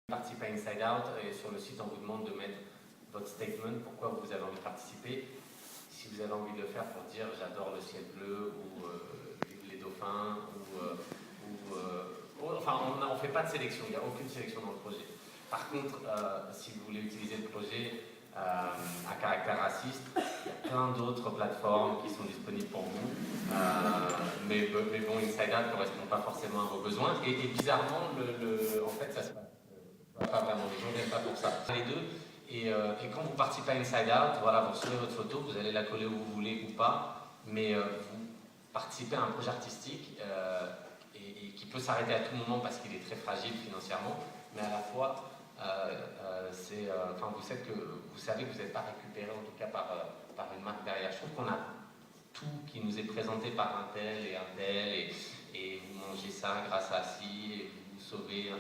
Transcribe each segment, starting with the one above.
Participer à Inside Out et sur le site on vous demande de mettre votre statement, pourquoi vous avez envie de participer. Si vous avez envie de le faire pour dire j'adore le ciel bleu ou les dauphins enfin on ne fait pas de sélection, il n'y a aucune sélection dans le projet. Par contre, si vous voulez utiliser le projet à caractère raciste, il y a plein d'autres plateformes qui sont disponibles pour vous. Mais bon, Inside Out ne correspond pas forcément à vos besoins. Et bizarrement, en fait, ça se passe. Pas vraiment, les gens ne viennent pas pour ça. Les deux, et quand vous participez à Inside Out, voilà, vous recevez votre photo, vous allez la coller où vous voulez ou pas, mais vous participez à un projet artistique et qui peut s'arrêter à tout moment parce qu'il est très fragile financièrement, mais à la fois, vous savez que vous n'êtes pas récupéré en tout cas par une marque derrière. Je trouve qu'on a tout qui nous est présenté par un tel, et vous mangez ça grâce à ci, et vous sauvez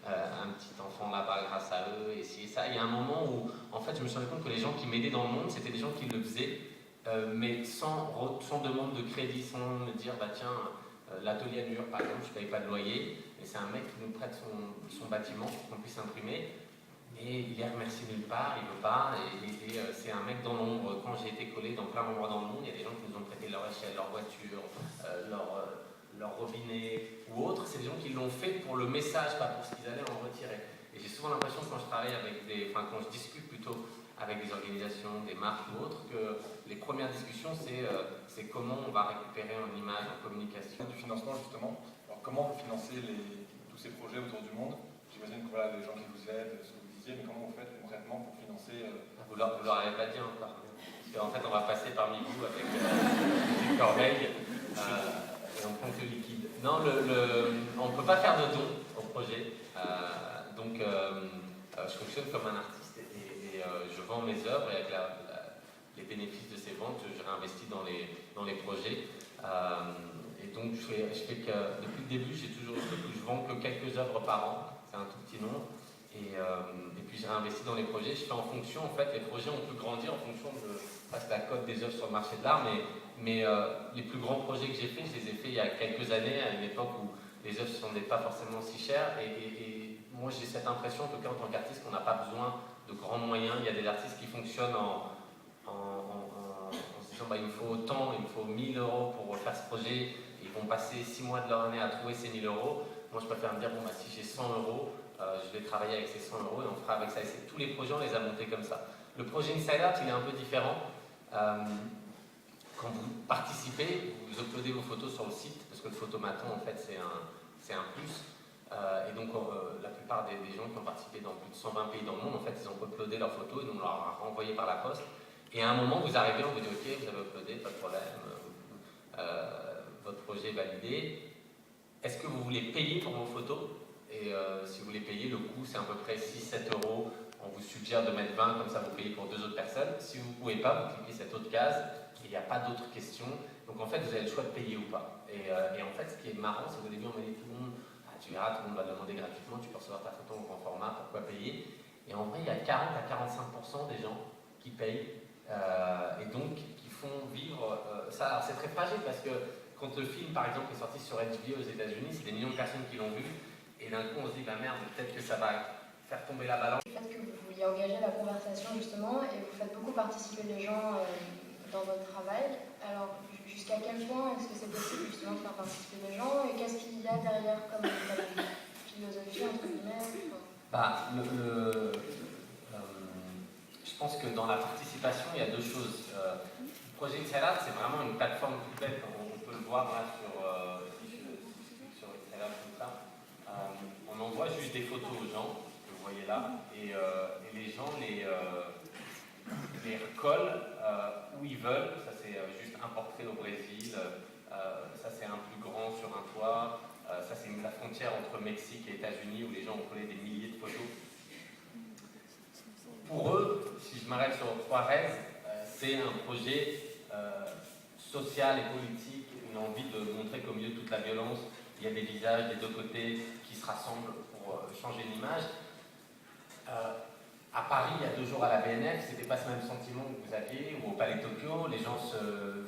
un petit enfant là-bas grâce à eux, et ci et ça. Il y a un moment où, en fait, je me suis rendu compte que les gens qui m'aidaient dans le monde, c'était des gens qui le faisaient, mais sans demande de crédit, sans me dire, bah tiens, l'atelier à New York, par exemple, je ne paye pas de loyer, et c'est un mec qui nous prête son bâtiment pour qu'on puisse imprimer, et il est remercié nulle part, il ne veut pas, et c'est un mec dans l'ombre. Quand j'ai été collé dans plein d'endroits dans le monde, il y a des gens qui nous ont prêté leur échelle, leur voiture, leur robinet ou autre. C'est des gens qui l'ont fait pour le message, pas pour ce qu'ils allaient en retirer. Et j'ai souvent l'impression quand je travaille quand je discute plutôt avec des organisations, des marques ou autres, que les premières discussions c'est comment on va récupérer en image, en communication. Du financement justement, alors comment vous financez tous ces projets autour du monde? J'imagine que voilà, les gens qui vous aident, ce que vous disiez, mais comment vous faites concrètement pour financer Vous leur avez pas dit encore. Parce qu'en fait on va passer parmi vous avec des corbeilles. Et on prend que le liquide. Non, on ne peut pas faire de dons au projet. Je fonctionne comme un artiste et je vends mes œuvres et avec les bénéfices de ces ventes, je réinvestis dans les projets. Et donc, je fais que depuis le début, je vends que quelques œuvres par an. C'est un tout petit nombre. Et puis, je réinvestis dans les projets. Je fais en fonction, en fait, les projets ont pu grandir en fonction de la cote des œuvres sur le marché de l'art, mais les plus grands projets que j'ai faits, je les ai faits il y a quelques années, à une époque où les œuvres ne se vendaient pas forcément si chères. Et moi, j'ai cette impression, en tout cas en tant qu'artiste, qu'on n'a pas besoin de grands moyens. Il y a des artistes qui fonctionnent en se disant il me faut autant, il me faut 1000 euros pour faire ce projet. Ils vont passer 6 mois de leur année à trouver ces 1000 euros. Moi, je préfère me dire, si j'ai 100 euros, je vais travailler avec ces 100 euros et on fera avec ça. Et tous les projets, on les a montés comme ça. Le projet Inside Out, il est un peu différent. Quand vous participez, vous uploadez vos photos sur le site, parce que le photomaton, en fait, c'est un plus. Et donc, la plupart des gens qui ont participé dans plus de 120 pays dans le monde, en fait, ils ont uploadé leurs photos et nous on leur a renvoyé par la poste. Et à un moment, vous arrivez, on vous dit, ok, vous avez uploadé, pas de problème, votre projet est validé. Est-ce que vous voulez payer pour vos photos? Et si vous voulez payer, le coût, c'est à peu près 6-7 euros. On vous suggère de mettre 20, comme ça vous payez pour 2 autres personnes. Si vous ne pouvez pas, vous cliquez cette autre case, et il n'y a pas d'autres questions. Donc en fait, vous avez le choix de payer ou pas. Et en fait, ce qui est marrant, c'est qu'au début, on m'a dit tout le monde, tu verras, tout le monde va demander gratuitement, tu peux recevoir ta photo en grand format, pourquoi payer? Et en vrai, il y a 40 à 45% des gens qui payent, et donc qui font vivre ça. Alors c'est très fragile parce que quand le film, par exemple, est sorti sur HBO aux États-Unis, c'est des millions de personnes qui l'ont vu, et d'un coup, on se dit, bah merde, peut-être que ça va faire tomber la balance. Le fait que vous vouliez engager la conversation justement et vous faites beaucoup participer les gens dans votre travail. Alors jusqu'à quel point est-ce que c'est possible justement de faire participer les gens et qu'est-ce qu'il y a derrière comme philosophie entre guillemets? Je pense que dans la participation, il y a deux choses. Le projet Inside Out, c'est vraiment une plateforme complète. On peut le voir là sur Inside Out comme ça. On envoie juste des photos aux gens. Vous voyez là, et les gens les recollent où ils veulent. Ça c'est juste un portrait au Brésil, ça c'est un plus grand sur un toit, ça c'est la frontière entre Mexique et États-Unis où les gens ont collé des milliers de photos. Pour eux, si je m'arrête sur Juarez, c'est un projet social et politique, une envie de montrer qu'au milieu de toute la violence, il y a des visages des deux côtés qui se rassemblent pour changer l'image. À Paris, il y a 2 jours à la BNF, c'était pas ce même sentiment que vous aviez, ou au Palais Tokyo, les gens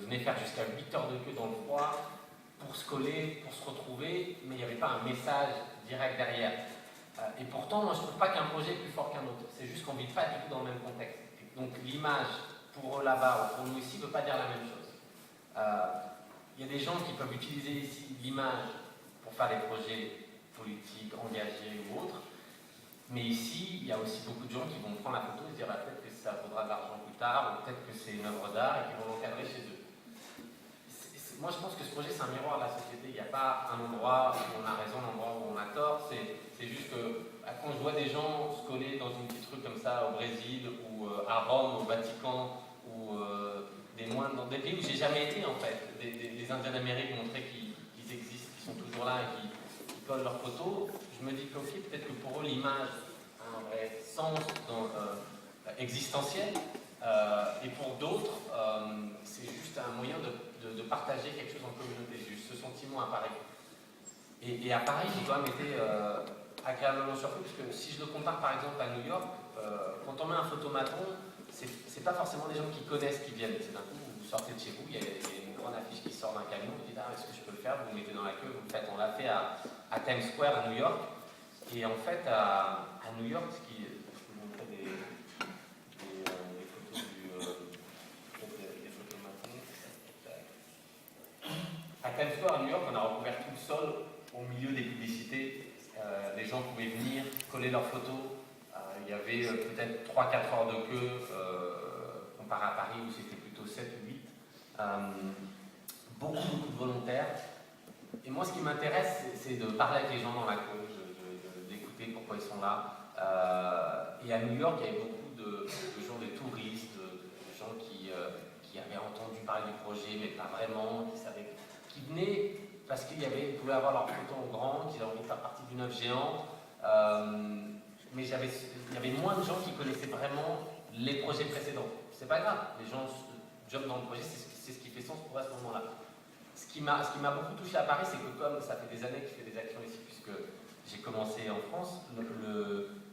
venaient faire jusqu'à 8 heures de queue dans le froid pour se coller, pour se retrouver, mais il n'y avait pas un message direct derrière. Et pourtant, moi, je ne trouve pas qu'un projet est plus fort qu'un autre. C'est juste qu'on ne vit pas du tout dans le même contexte. Donc l'image, pour eux là-bas ou pour nous ici, ne veut pas dire la même chose. Il y a des gens qui peuvent utiliser ici l'image pour faire des projets politiques, engagés ou autres. Mais ici, il y a aussi beaucoup de gens qui vont prendre la photo et se dire bah, peut-être que ça vaudra de l'argent plus tard, ou peut-être que c'est une œuvre d'art et qui vont l'encadrer chez eux. Moi, je pense que ce projet, c'est un miroir de la société. Il n'y a pas un endroit où on a raison, un endroit où on a tort. C'est juste que quand je vois des gens se coller dans une petite rue comme ça au Brésil, ou à Rome, au Vatican, ou dans des pays où j'ai jamais été en fait, des Indiens d'Amérique montraient qu'ils existent, qu'ils sont toujours là et qui collent leurs photos, je me dis que ok, peut-être que pour eux l'image a un vrai sens existentiel, et pour d'autres, c'est juste un moyen de partager quelque chose en communauté. J'ai eu ce sentiment à Paris. Et à Paris, j'ai quand même été agréablement surpris, parce que si je le compare par exemple à New York, quand on met un photomaton, c'est pas forcément des gens qui connaissent qui viennent. C'est d'un coup, vous sortez de chez vous, il y a une grande affiche qui sort d'un camion, vous dites ah, est-ce que je peux le faire, vous vous mettez dans la queue, vous le faites. On l'a fait à Times Square à New York. Et en fait, à New York, je vous montrer des photos des photomatons. À Times Square à New York, on a recouvert tout le sol au milieu des publicités. Les gens pouvaient venir coller leurs photos. Il y avait peut-être 3-4 heures de queue, comparé à Paris où c'était plutôt 7 ou 8. Beaucoup de volontaires. Et moi, ce qui m'intéresse, c'est de parler avec les gens dans la queue, d'écouter pourquoi ils sont là. Et à New York, il y avait beaucoup de gens, des touristes, de gens qui avaient entendu parler du projet, mais pas vraiment, qui venaient parce qu'ils pouvaient avoir leur photo en grand, qu'ils avaient envie de faire partie d'une œuvre géante. Mais il y avait moins de gens qui connaissaient vraiment les projets précédents. C'est pas grave, les gens jumpent dans le projet, c'est ce qui fait sens pour eux à ce moment-là. Ce qui m'a beaucoup touché à Paris, c'est que comme ça fait des années que je fais des actions ici, puisque j'ai commencé en France,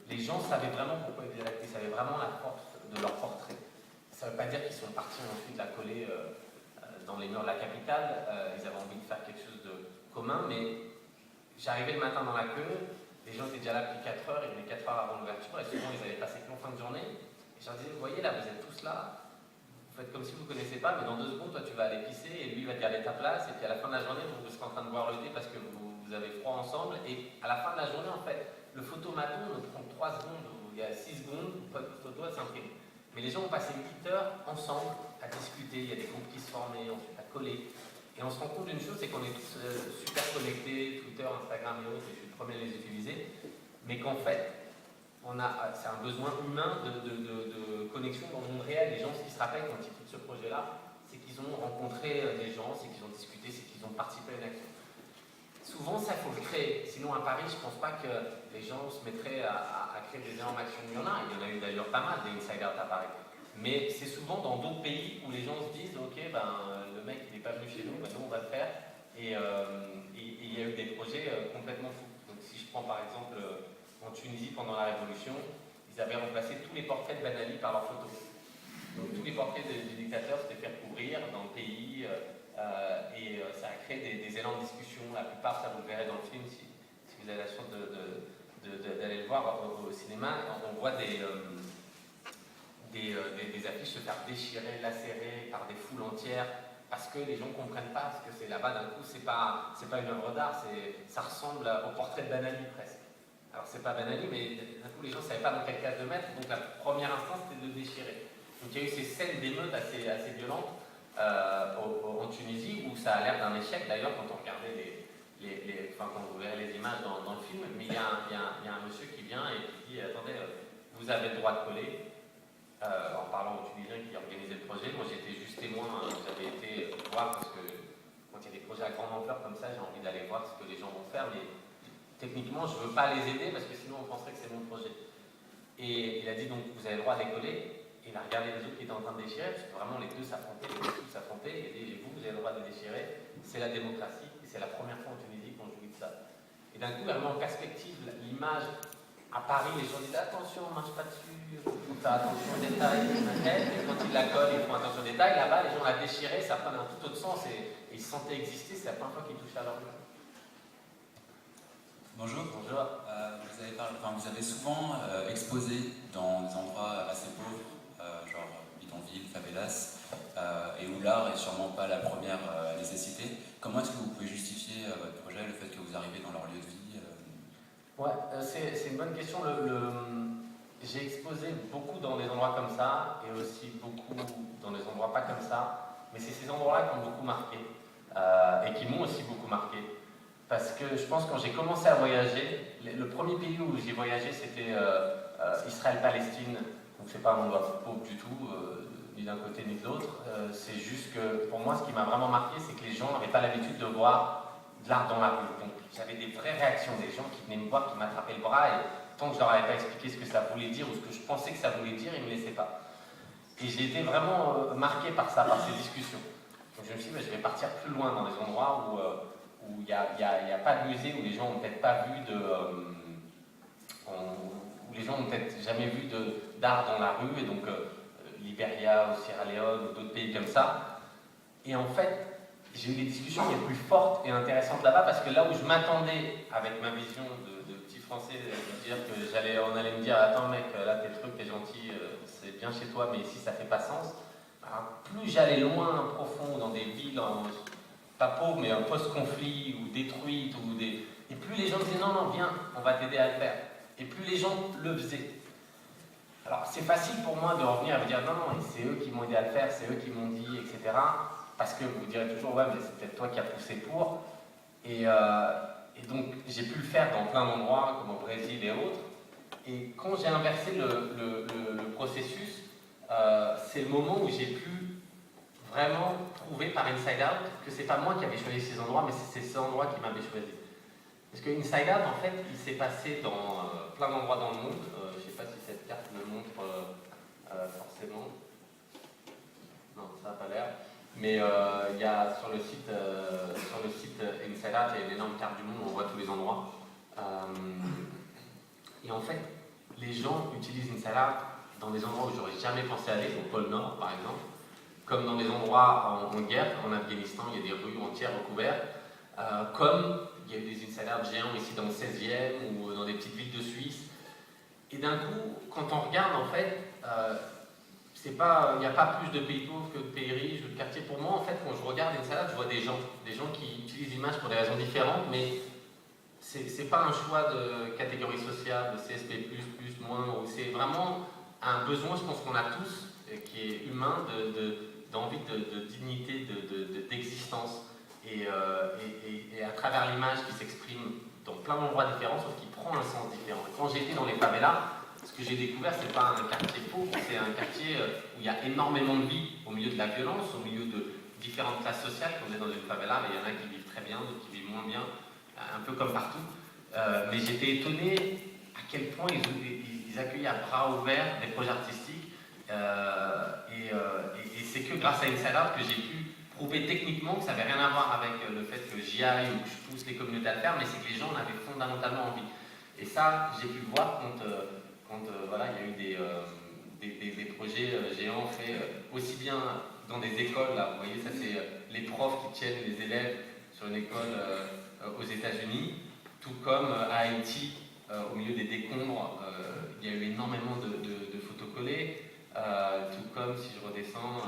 les gens savaient vraiment pourquoi ils faisaient l'acte, ils savaient vraiment la force de leur portrait. Ça ne veut pas dire qu'ils sont partis ensuite la coller dans les murs de la capitale, ils avaient envie de faire quelque chose de commun, mais j'arrivais le matin dans la queue, les gens étaient déjà là depuis 4 heures, ils venaient 4 heures avant l'ouverture, et souvent ils avaient passé qu'en fin de journée, et je leur disais, vous voyez là, vous êtes tous là, vous faites comme si vous ne connaissez pas, mais dans 2 secondes, toi tu vas aller pisser, et lui il va te garder ta place, et puis à la fin de la journée, vous serez en train de boire le thé parce que vous avez froid ensemble, et à la fin de la journée, en fait, le photomaton ne prend 3 secondes, ou il y a 6 secondes, pas de photo, elle s'imprime. Mais les gens ont passé 8 heures ensemble à discuter, il y a des groupes qui se formaient, ensuite à coller. Et on se rend compte d'une chose, c'est qu'on est tous super connectés, Twitter, Instagram et autres, et je suis le premier à les utiliser, mais qu'en fait, c'est un besoin humain de connexion dans le monde réel. Les gens, ce qu'ils se rappellent quand ils font ce projet-là, c'est qu'ils ont rencontré des gens, c'est qu'ils ont discuté, c'est qu'ils ont participé à une action. Souvent, ça, il faut le créer. Sinon, à Paris, je ne pense pas que les gens se mettraient à créer des énormes actions. Il y en a eu d'ailleurs pas mal des inside out à Paris. Mais c'est souvent dans d'autres pays où les gens se disent ok, le mec il n'est pas venu chez nous, nous on va le faire. Et il y a eu des projets complètement fous. Donc si je prends par exemple en Tunisie pendant la Révolution, ils avaient remplacé tous les portraits de Ben Ali par leurs photos. Donc tous les portraits du dictateur s'étaient fait couvrir dans le pays, et ça a créé des élans de discussion. La plupart, ça vous le verrez dans le film si vous avez la chance d'aller le voir au cinéma. On voit des affiches se faire déchirer, lacérer par des foules entières, parce que les gens ne comprennent pas, parce que c'est là-bas d'un coup, c'est pas une œuvre d'art, ça ressemble au portrait de Ben Ali presque. Alors c'est pas Ben Ali, mais d'un coup les gens ne savaient pas dans quelle case de mettre, donc la première instance c'était de le déchirer. Donc il y a eu ces scènes d'émeutes assez violentes en Tunisie, où ça a l'air d'un échec d'ailleurs quand on regardait quand vous verrez les images dans le film, mais il y a un monsieur qui vient et qui dit attendez, vous avez le droit de coller. En parlant aux Tunisiens qui organisaient le projet, moi j'étais juste témoin, j'avais été voir parce que quand il y a des projets à grande ampleur comme ça, j'ai envie d'aller voir ce que les gens vont faire, mais techniquement je ne veux pas les aider parce que sinon on penserait que c'est mon projet. Et il a dit donc vous avez le droit de les coller, et il a regardé les autres qui étaient en train de déchirer, parce que vraiment les deux s'affrontaient, et il a dit vous avez le droit de les déchirer, c'est la démocratie, et c'est la première fois en Tunisie qu'on jouit de ça. Et d'un coup, vraiment en perspective, l'image. À Paris, les gens disent attention, on ne marche pas dessus, il faut faire attention aux détails. Et quand ils la collent, ils font attention aux détails. Là-bas, les gens la déchiraient, ça prenait un tout autre sens et ils se sentaient exister. C'est la première fois qu'ils touchaient à leur vie. Bonjour. Bonjour. Vous avez souvent exposé dans des endroits assez pauvres, genre bidonville, favelas, et où l'art est sûrement pas la première nécessité. Comment est-ce que vous pouvez justifier votre projet, le fait que vous arrivez dans leur lieu de vie Ouais, c'est une bonne question. J'ai exposé beaucoup dans des endroits comme ça et aussi beaucoup dans des endroits pas comme ça. Mais c'est ces endroits-là qui ont beaucoup marqué et qui m'ont aussi beaucoup marqué. Parce que je pense que quand j'ai commencé à voyager, le premier pays où j'ai voyagé c'était Israël-Palestine. Donc c'est pas un endroit pauvre du tout, ni d'un côté ni de l'autre. C'est juste que pour moi ce qui m'a vraiment marqué c'est que les gens n'avaient pas l'habitude de voir de l'art dans la rue. Donc j'avais des vraies réactions, des gens qui venaient me voir, qui m'attrapaient le bras et tant que je leur avais pas expliqué ce que ça voulait dire ou ce que je pensais que ça voulait dire, ils ne me laissaient pas. Et j'ai été vraiment marqué par ça, par ces discussions. Donc je me suis dit, je vais partir plus loin dans des endroits où il n'y a pas de musée, où les gens n'ont peut-être pas vu où les gens n'ont peut-être jamais vu d'art dans la rue, et donc Libéria ou Sierra Leone ou d'autres pays comme ça. Et en fait, j'ai eu des discussions les plus fortes et intéressantes là-bas, parce que là où je m'attendais, avec ma vision de petit français, de dire que on allait me dire, attends mec, là tes trucs, t'es gentil, c'est bien chez toi, mais ici ça fait pas sens. Alors, plus j'allais loin, profond, dans des villes, pas pauvres, mais post-conflit, ou détruites, et plus les gens disaient, non, non, viens, on va t'aider à le faire. Et plus les gens le faisaient. Alors c'est facile pour moi de revenir et vous dire, non, non, c'est eux qui m'ont aidé à le faire, c'est eux qui m'ont dit, etc. Parce que vous direz toujours, ouais, mais c'est peut-être toi qui as poussé pour. Et donc, j'ai pu le faire dans plein d'endroits, comme au Brésil et autres. Et quand j'ai inversé le processus, c'est le moment où j'ai pu vraiment prouver par Inside Out que c'est pas moi qui avais choisi ces endroits, mais c'est ces endroits qui m'avaient choisi. Parce que Inside Out, en fait, il s'est passé dans plein d'endroits dans le monde. Je ne sais pas si cette carte me montre forcément. Non, ça n'a pas l'air. Mais il y a sur le site Inside Out, il y a une énorme carte du monde où on voit tous les endroits. Et en fait, les gens utilisent Inside Out dans des endroits où j'aurais jamais pensé aller, au pôle Nord par exemple, comme dans des endroits en guerre, en Afghanistan, il y a des rues entières recouvertes, comme il y a eu des Inside Out géants ici dans le 16e ou dans des petites villes de Suisse. Et d'un coup, quand on regarde, en fait, il n'y a pas plus de pays pauvres que de pays riches ou de quartiers. Pour moi, en fait, quand je regarde Inside Out, je vois des gens qui utilisent l'image pour des raisons différentes, mais c'est pas un choix de catégorie sociale, de CSP+, moins, c'est vraiment un besoin, je pense qu'on a tous, qui est humain, d'envie de dignité, d'existence. Et à travers l'image qui s'exprime dans plein d'endroits différents, sauf qui prend un sens différent. Et quand j'étais dans les favelas, ce que j'ai découvert, c'est pas un quartier pauvre, c'est un quartier où il y a énormément de vie, au milieu de la violence, au milieu de différentes classes sociales. Quand on est dans une favela, il y en a qui vivent très bien, d'autres qui vivent moins bien, un peu comme partout. Mais j'étais étonné à quel point ils accueillaient à bras ouverts des projets artistiques. Et c'est que grâce à Inside Out que j'ai pu prouver techniquement que ça n'avait rien à voir avec le fait que j'y aille ou que je pousse les communautés à le faire, mais c'est que les gens en avaient fondamentalement envie. Et ça, j'ai pu le voir quand voilà, il y a eu des projets géants faits aussi bien dans des écoles, là, vous voyez, ça c'est les profs qui tiennent les élèves sur une école aux États-Unis, tout comme à Haïti, au milieu des décombres, il y a eu énormément de photos collées, tout comme si je redescends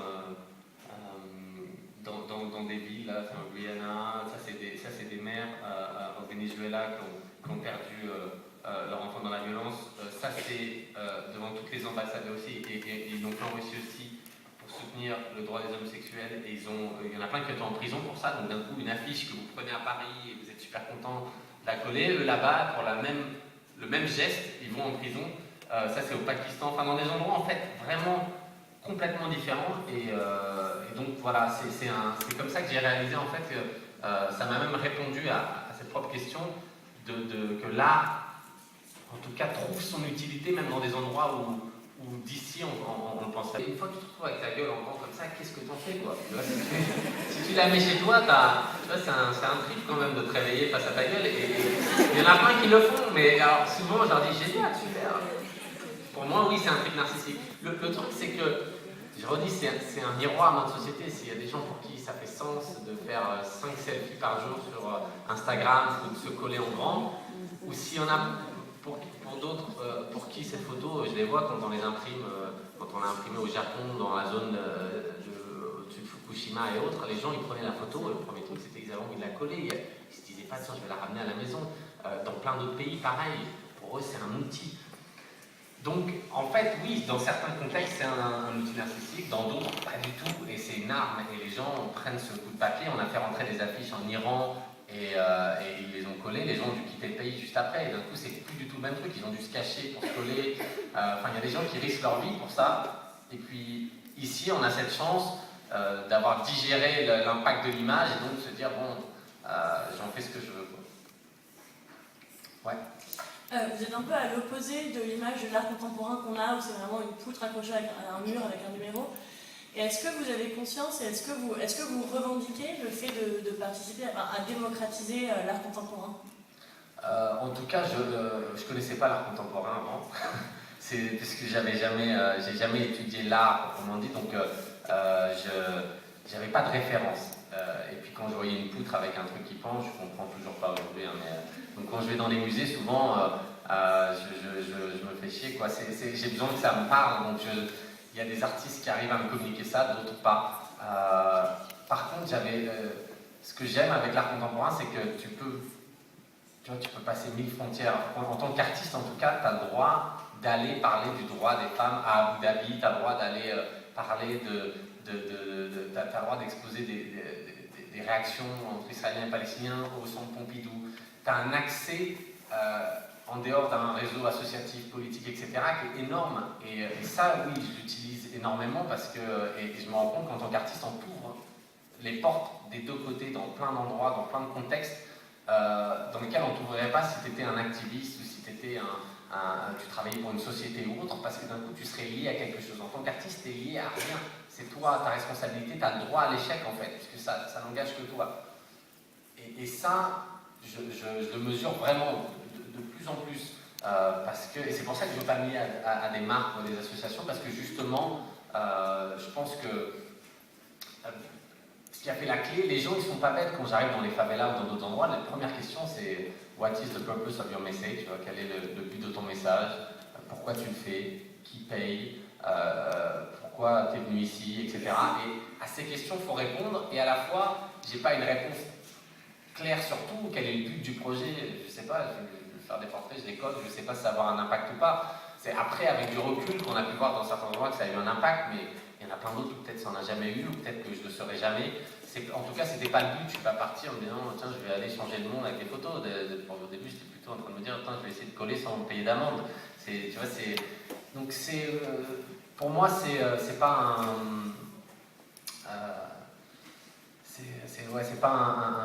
dans des villes, là, c'est en Guyana, ça c'est des mères au Venezuela qui ont perdu leurs enfants dans la violence. Ça c'est devant toutes les ambassades aussi, et ils l'ont fait en Russie aussi pour soutenir le droit des homosexuels, et il y en a plein qui étaient en prison pour ça, donc d'un coup une affiche que vous prenez à Paris et vous êtes super content de la coller, eux là-bas pour le même geste, ils vont en prison. Ça c'est au Pakistan, enfin dans des endroits en fait vraiment complètement différents, et donc voilà, c'est comme ça que j'ai réalisé en fait que ça m'a même répondu à cette propre question que l'art en tout cas trouve son utilité même dans des endroits où d'ici on le penserait. Et une fois que tu te retrouves avec ta gueule en grand comme ça, qu'est-ce que t'en fais quoi? Tu vois, si tu la mets chez toi, tu vois, c'est un trip quand même de te réveiller face à ta gueule, et il y en a plein qui le font, mais alors souvent je leur dis génial, super. Pour moi oui, c'est un trip narcissique. Le truc c'est que, je redis, c'est un miroir de notre société. S'il y a des gens pour qui ça fait sens de faire 5 selfies par jour sur Instagram ou de se coller en grand, Ou s'il y en a pour d'autres, pour qui cette photo, je les vois quand on les imprime, quand on l'a imprimé au Japon, dans la zone au-dessus de Fukushima et autres, les gens ils prenaient la photo, et le premier truc c'était qu'ils avaient envie de la coller, ils se disaient pas tiens je vais la ramener à la maison. Dans plein d'autres pays pareil, pour eux c'est un outil. Donc en fait oui, dans certains contextes c'est un outil narcissique, dans d'autres pas du tout, et c'est une arme, et les gens prennent ce coup de papier, on a fait rentrer des affiches en Iran, et ils les ont collés, les gens ont dû quitter le pays juste après, et d'un coup c'est plus du tout le même truc, ils ont dû se cacher pour se coller, enfin il y a des gens qui risquent leur vie pour ça, et puis ici on a cette chance d'avoir digéré l'impact de l'image, et donc se dire bon, j'en fais ce que je veux. Ouais. Vous êtes un peu à l'opposé de l'image de l'art contemporain qu'on a, où c'est vraiment une poutre accrochée à un mur avec un numéro. Et est-ce que vous avez conscience et est-ce que vous revendiquez le fait de participer à démocratiser l'art contemporain? En tout cas, je connaissais pas l'art contemporain avant. C'est parce que j'ai jamais étudié l'art proprement dit, donc j'avais pas de référence. Et puis quand je voyais une poutre avec un truc qui penche, je comprends toujours pas aujourd'hui. Hein, donc quand je vais dans les musées, souvent, je me fais chier, quoi. J'ai besoin que ça me parle, donc il y a des artistes qui arrivent à me communiquer ça, d'autres pas. Par contre, ce que j'aime avec l'art contemporain, c'est que tu peux passer 1000 frontières. En tant qu'artiste, en tout cas, tu as le droit d'aller parler du droit des femmes à Abu Dhabi, tu as le droit d'aller parler tu as le droit d'exposer des réactions entre Israéliens et Palestiniens au centre Pompidou. Tu as un accès en dehors d'un réseau associatif, politique, etc., qui est énorme. Et ça, oui, je l'utilise énormément parce que, et je me rends compte qu'en tant qu'artiste, on t'ouvre les portes des deux côtés, dans plein d'endroits, dans plein de contextes, dans lesquels on ne t'ouvrirait pas si tu étais un activiste ou si tu travaillais pour une société ou autre, parce que d'un coup, tu serais lié à quelque chose. En tant qu'artiste, tu es lié à rien. C'est toi, ta responsabilité, tu as le droit à l'échec, en fait, puisque ça n'engage que toi. Et ça, je le mesure vraiment de plus en plus, et c'est pour ça que je veux pas lier à des marques ou à des associations, parce que justement, je pense que ce qui a fait la clé, les gens ils sont pas bêtes quand j'arrive dans les favelas ou dans d'autres endroits. La première question c'est what is the purpose of your message, tu vois, quel est le but de ton message, pourquoi tu le fais, qui paye, pourquoi tu es venu ici, etc. Et à ces questions il faut répondre, et à la fois j'ai pas une réponse claire sur tout, quel est le but du projet, je sais pas, je vais faire des portraits, je les code, je sais pas si ça va avoir un impact ou pas. C'est après avec du recul qu'on a pu voir dans certains endroits que ça a eu un impact, mais il y en a plein d'autres où peut-être ça n'en a jamais eu, ou peut-être que je ne le saurai jamais. En tout cas, ce n'était pas le but. Je ne suis pas parti en me disant tiens, je vais aller changer le monde avec les photos. Au début, j'étais plutôt en train de me dire je vais essayer de coller sans me payer d'amende. Donc, pour moi, c'est pas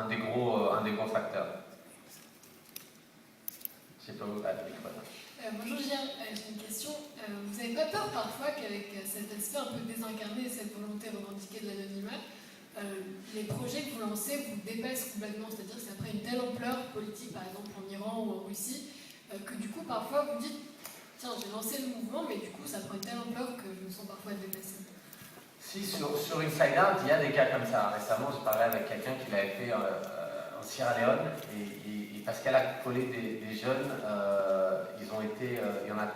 un des gros facteurs. Je ne sais pas où aller. Bonjour Gilles, j'ai une question. Vous n'avez pas peur parfois qu'avec cet aspect un peu désincarné et cette volonté revendiquée de l'anonymat, les projets que vous lancez vous dépassent complètement, c'est-à-dire que ça prend une telle ampleur politique, par exemple en Iran ou en Russie, que du coup parfois vous dites tiens, j'ai lancé le mouvement, mais du coup ça prend une telle ampleur que je me sens parfois dépassée. Si, sur Inside Out, il y a des cas comme ça. Récemment, j'ai parlé avec quelqu'un qui l'avait fait en Sierra Leone, et parce qu'elle a collé des jeunes, il y en a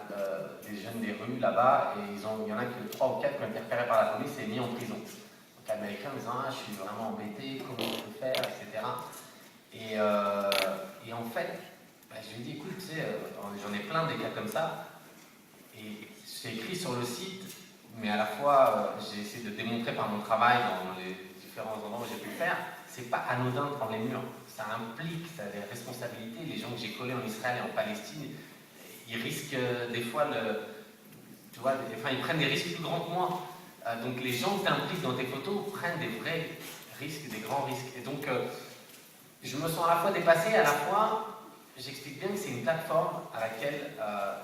des jeunes des rues là-bas, et il y en a que 3 ou 4 qui ont été repérés par la police et mis en prison. Donc l'américain me disant je suis vraiment embêté, comment je peux faire, etc. Et en fait, je lui ai dit écoute, tu sais, j'en ai plein des cas comme ça, et c'est écrit sur le site, mais à la fois j'ai essayé de démontrer par mon travail dans les différents endroits où j'ai pu le faire, c'est pas anodin de prendre les murs. Ça implique, ça a des responsabilités. Les gens que j'ai collés en Israël et en Palestine, ils risquent des fois ils prennent des risques plus grands que moi. Donc les gens que tu impliques dans tes photos prennent des vrais risques, des grands risques. Et donc je me sens à la fois dépassé, à la fois j'explique bien que c'est une plateforme à laquelle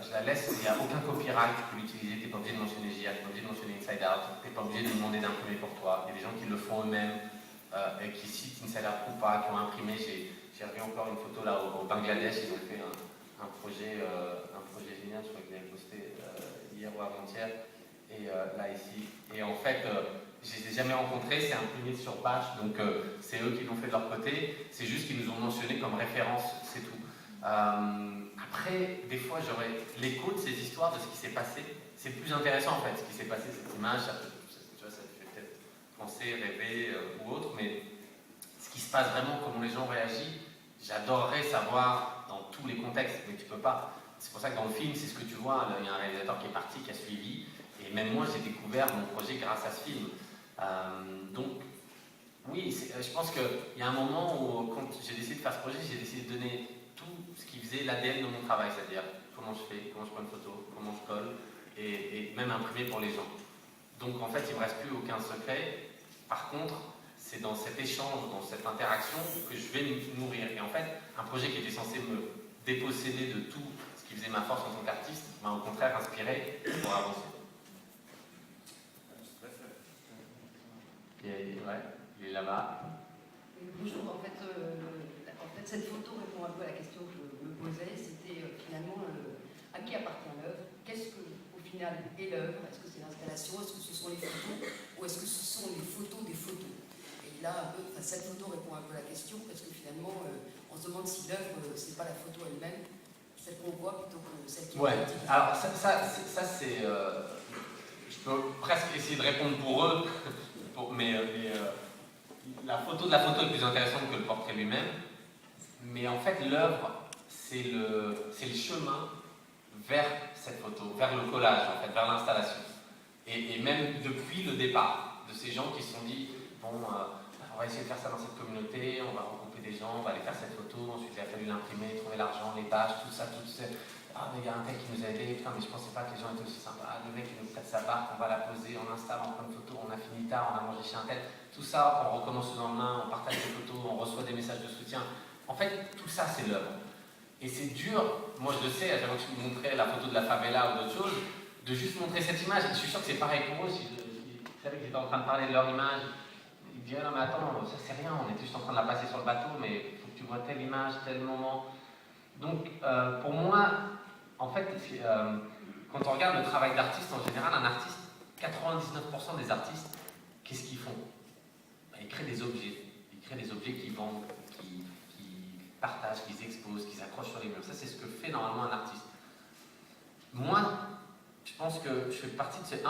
je la laisse, il n'y a aucun copyright, tu peux l'utiliser, tu n'es pas obligé de mentionner GIA, tu n'es pas obligé de mentionner Inside Out, tu n'es pas obligé de demander d'imprimer pour toi. Il y a des gens qui le font eux-mêmes, et qui citent Inside Out ou pas, qui ont imprimé. J'ai revu encore une photo là au Bangladesh, ils ont fait un projet génial, je crois que je l'ai posté hier ou avant-hier, et là ici. Et en fait, je ne les ai jamais rencontrés, c'est imprimé sur page, donc c'est eux qui l'ont fait de leur côté, c'est juste qu'ils nous ont mentionné comme référence, c'est tout. Après, des fois, j'aurais l'écho de ces histoires, de ce qui s'est passé. C'est plus intéressant en fait, ce qui s'est passé, cette image, ça te fait peut-être penser, rêver ou autre, mais ce qui se passe vraiment, comment les gens réagissent, j'adorerais savoir dans tous les contextes, mais tu peux pas. C'est pour ça que dans le film, c'est ce que tu vois, il y a un réalisateur qui est parti, qui a suivi, et même moi, j'ai découvert mon projet grâce à ce film. Donc, oui, je pense qu'il y a un moment où, quand j'ai décidé de faire ce projet, j'ai décidé de donner tout ce qui faisait l'ADN de mon travail, c'est-à-dire comment je fais, comment je prends une photo, comment je colle, et même imprimer pour les gens. Donc en fait, il ne me reste plus aucun secret. Par contre, c'est dans cet échange, dans cette interaction que je vais me nourrir. Et en fait, un projet qui était censé me déposséder de tout ce qui faisait ma force en tant qu'artiste m'a au contraire inspiré pour avancer. Il est là-bas. Bonjour, en fait, cette photo répond un peu à la question que je me posais. C'était finalement à qui appartient l'œuvre? Qu'est-ce que, au final, est l'œuvre? Est-ce que c'est l'installation? Est-ce que ce sont les photos? Ou est-ce que ce sont les photos des photos? Et là, cette photo répond un peu à la question, parce que finalement, on se demande si l'œuvre, c'est pas la photo elle-même, celle qu'on voit, plutôt que celle qui est utilisée. Alors ça c'est... je peux presque essayer de répondre pour eux, mais la photo de la photo est plus intéressante que le portrait lui-même. Mais en fait, l'œuvre, c'est le chemin vers cette photo, vers le collage, en fait, vers l'installation. Et même depuis le départ de ces gens qui se sont dit, bon, on va essayer de faire ça dans cette communauté, on va regrouper des gens, on va aller faire cette photo, ensuite il a fallu l'imprimer, trouver l'argent, les pages, tout ça, ah mais il y a un mec qui nous a aidé, putain mais je pensais pas que les gens étaient aussi sympas, le mec qui nous prête sa barque, on va la poser, on installe, on prend une photo, on a fini tard, on a mangé chez un tel, tout ça, on recommence le lendemain, on partage des photos, on reçoit des messages de soutien. En fait, tout ça c'est l'œuvre. Et c'est dur, moi je le sais, à chaque fois que je vous montrais la photo de la favela ou d'autres choses, de juste montrer cette image. Je suis sûr que c'est pareil pour eux, si ils savaient qu'ils étaient en train de parler de leur image, ils diraient non mais attends, ça c'est rien, on était juste en train de la passer sur le bateau, mais il faut que tu vois telle image, tel moment. Donc pour moi, en fait, quand on regarde le travail d'artiste en général, un artiste, 99% des artistes, qu'est-ce qu'ils font? Ils créent des objets. Ils créent des objets qu'ils vendent, qui partagent, qu'ils exposent, qu'ils accrochent sur les murs. Ça, c'est ce que fait normalement un artiste. Moi, je pense que je fais partie de ces 1%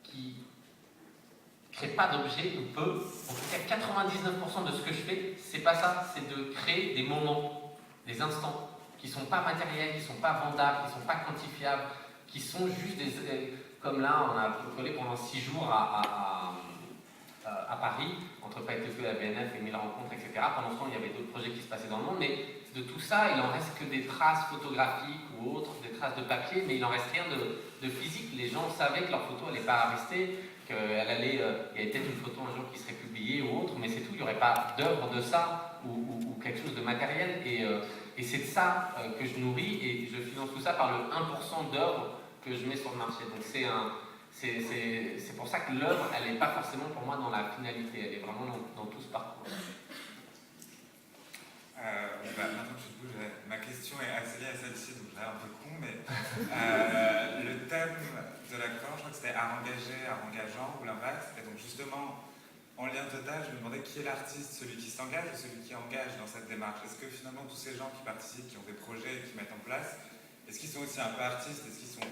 qui ne créent pas d'objets ou peu. En tout cas, 99% de ce que je fais, c'est pas ça. C'est de créer des moments, des instants qui ne sont pas matériels, qui ne sont pas vendables, qui ne sont pas quantifiables, qui sont juste des... Comme là, on a collé pendant 6 jours à Paris, entre Pas et la BNF et 1000 rencontres, etc. Pendant ce temps, il y avait d'autres projets qui se passaient dans le monde, mais de tout ça, il n'en reste que des traces photographiques ou autres, des traces de papier, mais il n'en reste rien de physique. Les gens savaient que leur photo n'allait pas rester, qu'elle allait... il y avait peut-être une photo un jour qui serait publiée ou autre, mais c'est tout, il n'y aurait pas d'œuvre de ça ou quelque chose de matériel. Et c'est de ça que je nourris et je finance tout ça par le 1% d'œuvres que je mets sur le marché. Donc c'est pour ça que l'œuvre, elle n'est pas forcément pour moi dans la finalité, elle est vraiment dans tout ce parcours. Maintenant que je bouge, ma question est assez liée à celle-ci, donc là un peu con, mais le thème de l'accord, je crois que c'était art engagé, art engageant ou l'inverse, et donc justement, en lien total, je me demandais qui est l'artiste, celui qui s'engage ou celui qui engage dans cette démarche. Est-ce que finalement tous ces gens qui participent, qui ont des projets et qui mettent en place, est-ce qu'ils sont aussi un peu artistes? Est-ce qu'ils sont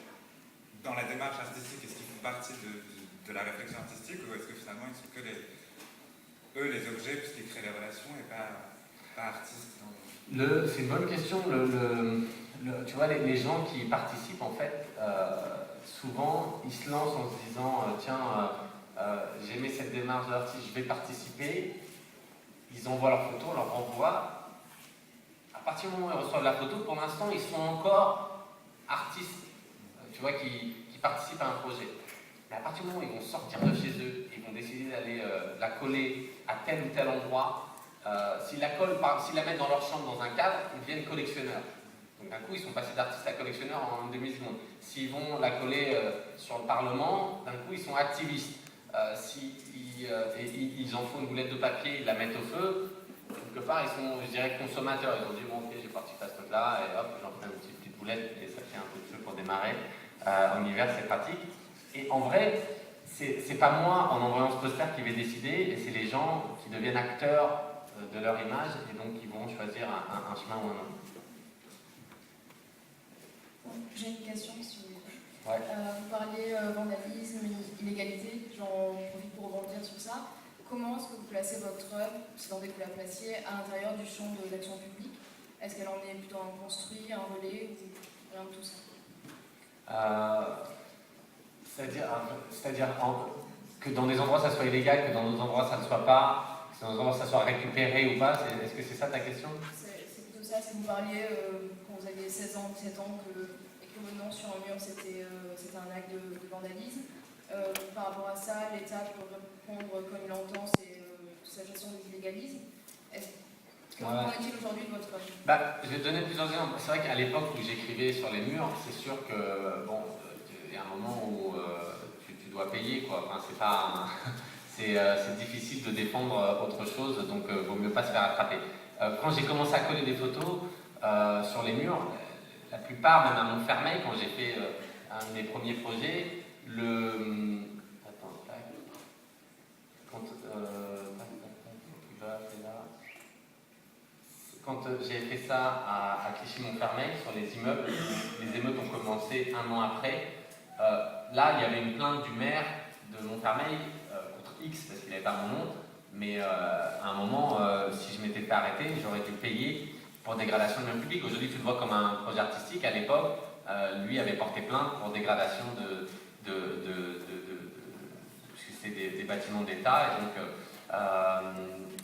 dans la démarche artistique? Est-ce qu'ils font partie de la réflexion artistique? Ou est-ce que finalement ils sont que eux les objets puisqu'ils créent les relations et pas artistes? C'est une bonne question. Tu vois, les gens qui participent, en fait, souvent, ils se lancent en se disant j'ai aimé cette démarche de l'artiste, je vais participer. Ils envoient leur photo, on leur renvoie. À partir du moment où ils reçoivent la photo, pour l'instant, ils sont encore artistes, tu vois, qui participent à un projet. Mais à partir du moment où ils vont sortir de chez eux, ils vont décider d'aller la coller à tel ou tel endroit, s'ils la mettent dans leur chambre, dans un cadre, ils deviennent collectionneurs. Donc d'un coup, ils sont passés d'artistes à collectionneurs en une demi-seconde. S'ils vont la coller sur le Parlement, d'un coup, ils sont activistes. Ils en font une boulette de papier, ils la mettent au feu, quelque part, ils sont, je dirais, consommateurs. Ils ont dit, bon, ok, j'ai participé à ce truc-là, et hop, j'en fais une petite boulette, et ça fait un peu de feu pour démarrer. En hiver, c'est pratique. Et en vrai, c'est pas moi, en envoyant ce poster, qui vais décider, et c'est les gens qui deviennent acteurs de leur image et donc ils vont choisir un chemin ou un autre. J'ai une question, si vous voulez. Ouais. Vous parliez vandalisme, illégalité, j'en profite pour rebondir sur ça. Comment est-ce que vous placez votre œuvre, si tant est que vous la placiez, à l'intérieur du champ de l'action publique? Est-ce qu'elle en est plutôt un construit, un relais, ou rien de tout ça? C'est-à-dire que dans des endroits ça soit illégal, que dans d'autres endroits ça ne soit pas, que dans d'autres endroits ça soit récupéré ou pas, est-ce que c'est ça ta question? C'est plutôt ça, si vous parliez quand vous aviez 16 ans, 17 ans, que écrire le nom sur un mur c'était un acte de vandalisme. Par rapport à ça, l'État peut répondre comme il entend sa gestion de l'illégalisme. Qu'en est-il aujourd'hui de votre œuvre? Je vais te donner plusieurs exemples. C'est vrai qu'à l'époque où j'écrivais sur les murs, c'est sûr que bon, il y a un moment où tu dois payer quoi. Enfin, c'est pas, c'est difficile de défendre autre chose, donc vaut mieux pas se faire attraper. Quand j'ai commencé à coller des photos sur les murs, la plupart, même à Montfermeil, quand j'ai fait un de mes premiers projets, quand j'ai fait ça à Clichy-Montfermeil, sur les immeubles, les émeutes ont commencé un an après. Là, il y avait une plainte du maire de Montfermeil contre X, parce qu'il n'avait pas mon nom, mais à un moment, si je m'étais fait arrêter, j'aurais dû payer pour dégradation de biens publics. Aujourd'hui, tu le vois comme un projet artistique. À l'époque, lui avait porté plainte pour dégradation parce que c'est des bâtiments d'État. Et donc,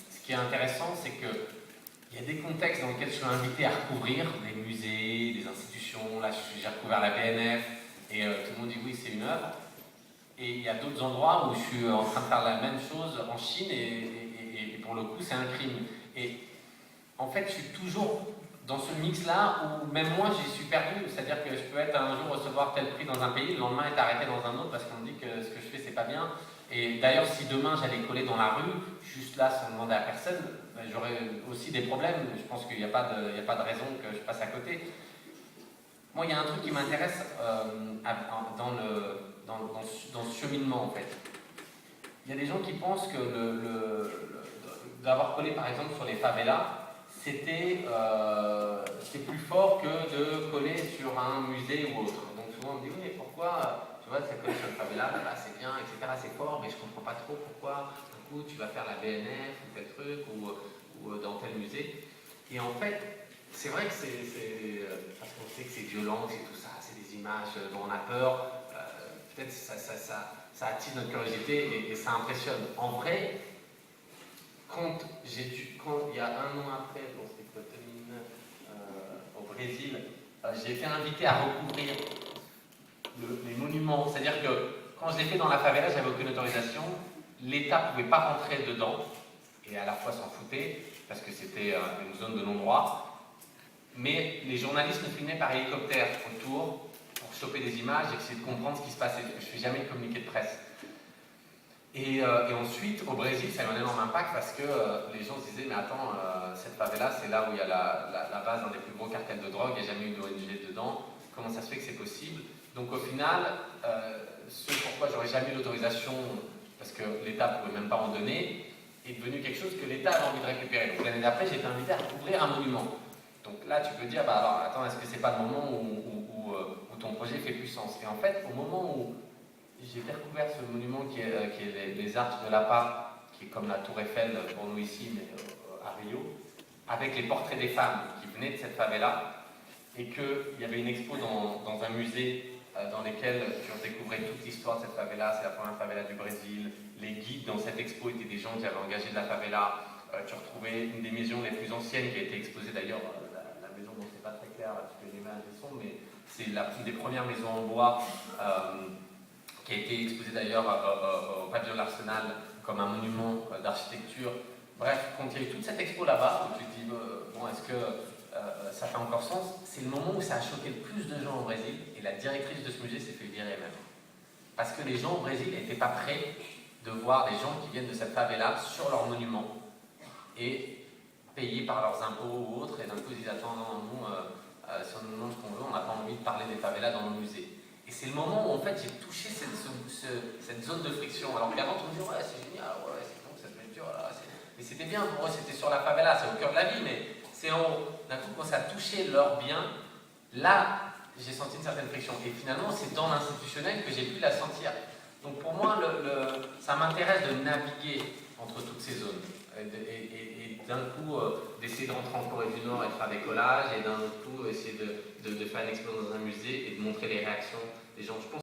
ce qui est intéressant, c'est que il y a des contextes dans lesquels je suis invité à recouvrir des musées, des institutions. Là, j'ai recouvert la BNF et tout le monde dit oui, c'est une œuvre. Et il y a d'autres endroits où je suis en train de faire la même chose en Chine et pour le coup, c'est un crime. Et en fait, je suis toujours dans ce mix-là où même moi, j'y suis perdu. C'est-à-dire que je peux être un jour recevoir tel prix dans un pays, le lendemain être arrêté dans un autre parce qu'on me dit que ce que je fais, c'est pas bien. Et d'ailleurs, si demain j'allais coller dans la rue, juste là, sans demander à personne, j'aurais aussi des problèmes. Je pense qu'il n'y a pas de raison que je passe à côté. Moi, il y a un truc qui m'intéresse dans ce cheminement, en fait. Il y a des gens qui pensent que d'avoir collé, par exemple, sur les favelas, c'était plus fort que de coller sur un musée ou autre. Donc souvent on me dit oui, mais pourquoi tu vois, ça colle sur le favela, c'est bien, etc., c'est fort, mais je comprends pas trop pourquoi du coup tu vas faire la BNF ou tel truc ou dans tel musée. Et en fait, c'est vrai que c'est parce qu'on sait que c'est violent, c'est tout ça, c'est des images dont on a peur, peut-être ça attise notre curiosité et ça impressionne. En vrai, quand il y a un an après, bon, c'était 2009, au Brésil, j'ai été invité à recouvrir les monuments. C'est-à-dire que quand je l'ai fait dans la favela, j'avais aucune autorisation. L'État ne pouvait pas rentrer dedans et à la fois s'en foutait parce que c'était une zone de non-droit. Mais les journalistes me filmaient par hélicoptère autour pour choper des images et essayer de comprendre ce qui se passait. Je ne fais jamais de communiqué de presse. Et ensuite, au Brésil, ça a eu un énorme impact parce que les gens se disaient mais attends, cette favela, c'est là où il y a la base d'un des plus gros cartels de drogue, il n'y a jamais eu d'ONG dedans. Comment ça se fait que c'est possible? Donc au final, ce pourquoi j'aurais jamais eu l'autorisation, parce que l'État ne pouvait même pas en donner, est devenu quelque chose que l'État avait envie de récupérer. Donc l'année d'après, j'ai été invité à recouvrir un monument. Donc là, tu peux dire, bah alors attends, est-ce que c'est pas le moment où ton projet fait plus sens? Et en fait, au moment où j'ai découvert ce monument qui est les Arches de l'Apa, qui est comme la Tour Eiffel pour nous ici, mais à Rio, avec les portraits des femmes qui venaient de cette favela, et qu'il y avait une expo dans un musée dans lequel tu découvrais toute l'histoire de cette favela, c'est la première favela du Brésil. Les guides dans cette expo étaient des gens qui avaient engagé de la favela. Tu retrouvais une des maisons les plus anciennes qui a été exposée d'ailleurs, la maison dont c'est pas très clair, parce que l'image est sombre, mais c'est une des premières maisons en bois qui a été exposée d'ailleurs au pavillon de l'Arsenal comme un monument d'architecture. Bref, quand il y a eu toute cette expo là-bas, où tu te dis, bon, est-ce que ça fait encore sens? C'est le moment où ça a choqué le plus de gens au Brésil, et la directrice de ce musée s'est fait virer même. Parce que les gens au Brésil n'étaient pas prêts de voir des gens qui viennent de cette favela sur leur monument et payés par leurs impôts ou autres, et d'un coup ils disent attends, non, nous, si on nous demande ce qu'on veut, on n'a pas envie de parler des favelas dans nos musées. Et c'est le moment où en fait j'ai touché cette zone de friction. Alors qu'avant on me dit ouais c'est génial, ouais c'est bon cette peinture là, Et c'était bien pour eux, c'était sur la favela, c'est au cœur de la ville, mais c'est en haut. D'un coup, quand ça touchait leurs biens, là, j'ai senti une certaine friction. Et finalement, c'est dans l'institutionnel que j'ai pu la sentir. Donc pour moi, ça m'intéresse de naviguer entre toutes ces zones. Et d'un coup, d'essayer de rentrer en Corée du Nord et de faire des collages, et d'un autre coup, essayer de faire une expo dans un musée et de montrer les réactions des gens. Je pense